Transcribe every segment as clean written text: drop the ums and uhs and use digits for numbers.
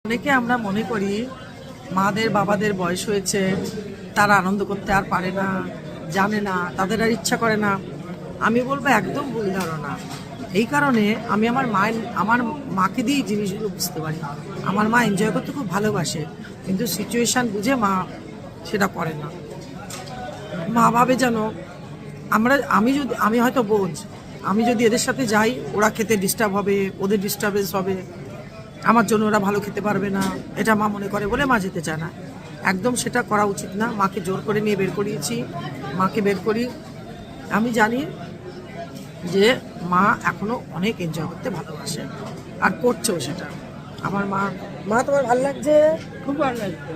অনেকে আমরা মনে করি মাদের বাবাদের বয়স হয়েছে, তারা আনন্দ করতে আর পারে না, জানে না, তাদের আর ইচ্ছা করে না। আমি বলবো একদম ভুল ধারণা। এই কারণে আমি আমার মাকে দিয়েই জিনিসগুলো বুঝতে পারি। আমার মা এনজয় করতে খুব ভালোবাসে, কিন্তু সিচুয়েশান বুঝে মা সেটা করে না। মা ভাবে যেন আমি হয়তো বোঝ, আমি যদি এদের সাথে যাই ওরা খেতে ডিস্টার্ব হবে, ওদের ডিস্টার্বেন্স হবে, আমার জন্য ওরা ভালো খেতে পারবে না, এটা মা মনে করে বলে মা যেতে চায় না। একদম সেটা করা উচিত না। মাকে জোর করে নিয়ে বের করিয়েছি, মাকে বের করি। আমি জানি যে মা এখনো অনেক এনজয় করতে ভালোবাসে আর করছেও সেটা। আমার মা তোমার ভালো লাগছে? খুব ভালো লাগছে।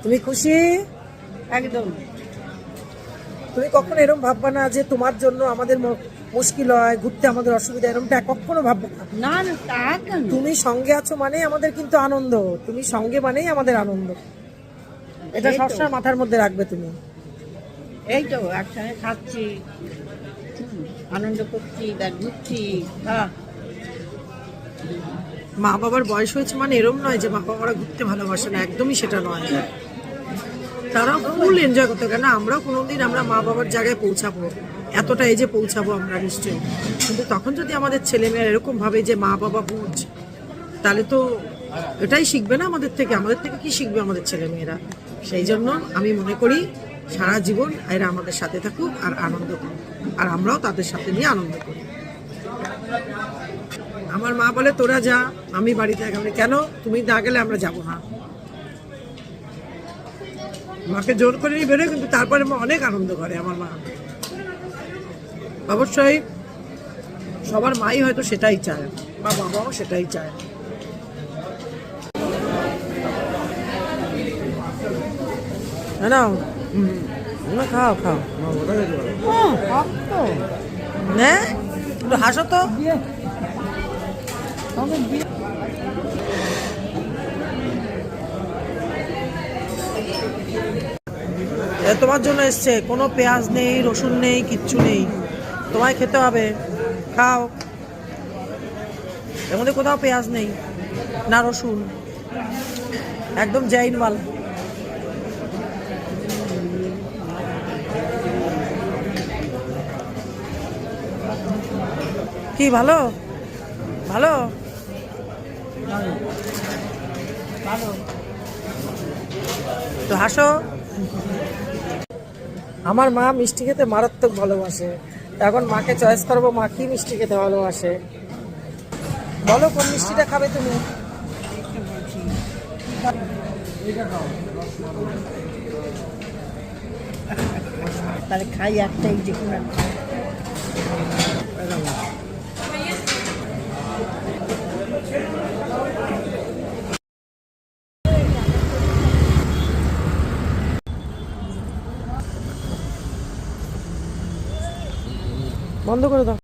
তুমি খুশি? একদম। তুমি কখনো এরকম ভাববা না যে তোমার জন্য আমাদের মুশকিল হয়, ঘুরতে আমাদের অসুবিধা, এরকমটা কখনো ভাববে না। না না, তা কেন? তুমি সঙ্গে আছো মানেই আমাদের কিন্তু আনন্দ, তুমি সঙ্গে মানেই আমাদের আনন্দ। এটা এই তো। সবসময় মাথার মধ্যে রাখবে তুমি। এই তো একসঙ্গে খাচ্ছি, আনন্দ করছি, ঘুরছি। হ্যাঁ, মা বাবার বয়স হয়েছে মানে এরম নয় যে মা বাবারা ঘুরতে ভালোবাসে না, একদমই সেটা নয়। তারাও ফুল এনজয় করতে, কেন আমরাও কোনোদিন আমরা মা বাবার জায়গায় পৌঁছাবো, এতটা এজে পৌঁছাবো আমরা নিশ্চয়ই, কিন্তু তখন যদি আমাদের ছেলেমেয়েরা এরকম ভাবে যে মা বাবা বুঝ, তাহলে তো এটাই শিখবে না আমাদের থেকে। আমাদের থেকে কি শিখবে আমাদের ছেলেমেয়েরা? সেই জন্য আমি মনে করি সারা জীবন এরা আমাদের সাথে থাকুক আর আনন্দ করুক, আর আমরাও তাদের সাথে নিয়ে আনন্দ করি। আমার মা বলে তোরা যা, আমি বাড়িতে থাকবো। কেন? তুমি না গেলে আমরা যাব না। মাকে জোর করে নিয়ে বেরোয়, কিন্তু তারপরে মা অনেক আনন্দ করে আমার মা। অবশ্যই সবার মাই হয়তো সেটাই চায়, বা বাবাও সেটাই চায়। না না, খাও খাও, হ্যাঁ একটু হাসো তো। তোমার জন্য এসছে, কোনো পেঁয়াজ নেই, রসুন নেই, কিচ্ছু নেই, তোমায় খেতে হবে, খাও। এর মধ্যে কোথাও পেঁয়াজ নেই না রসুন, একদম জৈন মাল। কি ভালো ভালো তো হাসো। আমার মা মিষ্টি খেতে মারাত্মক ভালোবাসে, এখন মাকে চয়েস করবো মা কি মিষ্টি খেতে ভালোবাসে। বলো কোন মিষ্টিটা খাবে তুমি? তাহলে খাই একটাই, যে কোনো বন্ধ করে দাও।